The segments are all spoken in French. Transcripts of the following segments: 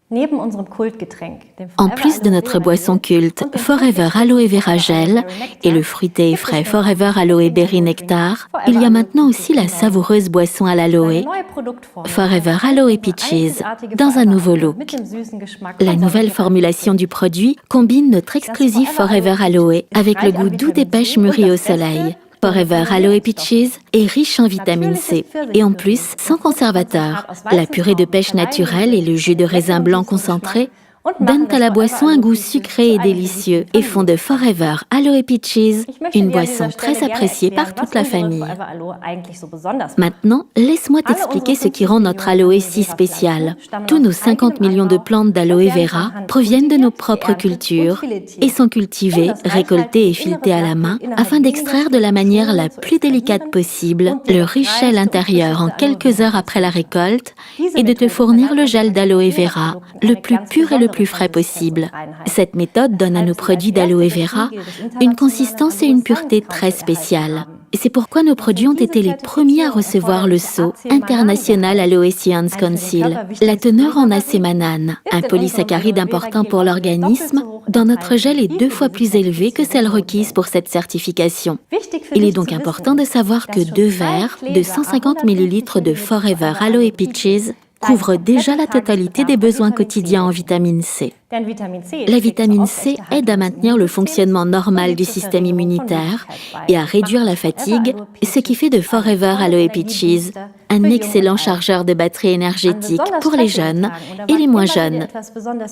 En plus de notre boisson culte Forever Aloe Vera Gel et le fruité et frais Forever Aloe Berry Nectar, il y a maintenant aussi la savoureuse boisson à l'aloe Forever Aloe Peaches, dans un nouveau look. La nouvelle formulation du produit combine notre exclusif Forever Aloe avec le goût doux des pêches mûries au soleil. Forever Aloe Peaches est riche en vitamine C et en plus sans conservateur. La purée de pêche naturelle et le jus de raisin blanc concentré donnent à la boisson un goût sucré et délicieux et font de Forever Aloe Peaches une boisson très appréciée par toute la famille. Maintenant, laisse-moi t'expliquer ce qui rend notre aloe si spécial. Tous nos 50 millions de plantes d'aloe vera proviennent de nos propres cultures et sont cultivées, récoltées et filetées à la main afin d'extraire de la manière la plus délicate possible le riche gel intérieur en quelques heures après la récolte et de te fournir le gel d'aloe vera, le plus pur et le plus frais possible. Cette méthode donne à nos produits d'aloe vera une consistance et une pureté très spéciales. C'est pourquoi nos produits ont été les premiers à recevoir le sceau International Aloe Science Council. La teneur en acémanane, un polysaccharide important pour l'organisme, dans notre gel est 2 fois plus élevée que celle requise pour cette certification. Il est donc important de savoir que 2 verres de 150 ml de Forever Aloe Peaches couvrent déjà la totalité des besoins quotidiens en vitamine C. La vitamine C aide à maintenir le fonctionnement normal du système immunitaire et à réduire la fatigue, ce qui fait de Forever Aloe Peaches un excellent chargeur de batterie énergétique pour les jeunes et les moins jeunes.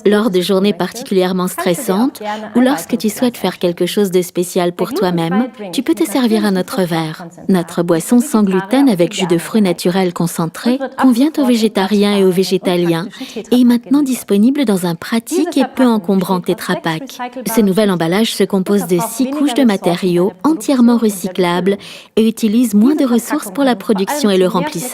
Lors de journées particulièrement stressantes ou lorsque tu souhaites faire quelque chose de spécial pour toi-même, tu peux te servir à notre verre. Notre boisson sans gluten avec jus de fruits naturels concentré convient aux végétariens et aux végétaliens et est maintenant disponible dans un pratique et peu encombrant Tetra Pak. Ce nouvel emballage se compose de 6 couches de matériaux entièrement recyclables et utilise moins de ressources pour la production et le remplissage.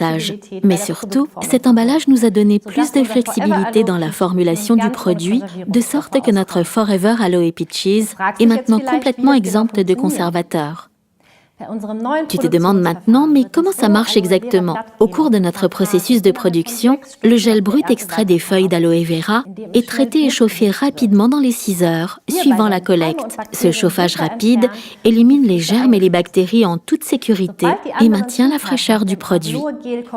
Mais surtout, cet emballage nous a donné plus de flexibilité dans la formulation du produit, de sorte que notre Forever Aloe Peaches est maintenant complètement exempte de conservateurs. Tu te demandes maintenant, mais comment ça marche exactement? Au cours de notre processus de production, le gel brut extrait des feuilles d'aloe vera est traité et chauffé rapidement dans les 6 heures, suivant la collecte. Ce chauffage rapide élimine les germes et les bactéries en toute sécurité et maintient la fraîcheur du produit.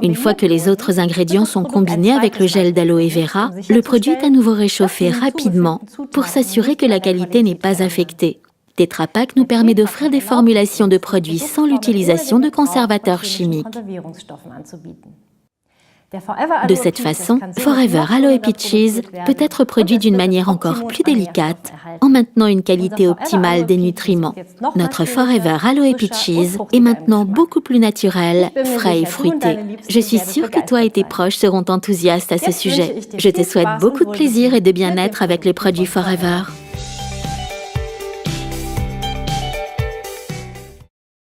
Une fois que les autres ingrédients sont combinés avec le gel d'aloe vera, le produit est à nouveau réchauffé rapidement pour s'assurer que la qualité n'est pas affectée. Tetra Pak nous permet d'offrir des formulations de produits sans l'utilisation de conservateurs chimiques. De cette façon, Forever Aloe Peaches peut être produit d'une manière encore plus délicate, en maintenant une qualité optimale des nutriments. Notre Forever Aloe Peaches est maintenant beaucoup plus naturel, frais et fruité. Je suis sûre que toi et tes proches seront enthousiastes à ce sujet. Je te souhaite beaucoup de plaisir et de bien-être avec les produits Forever.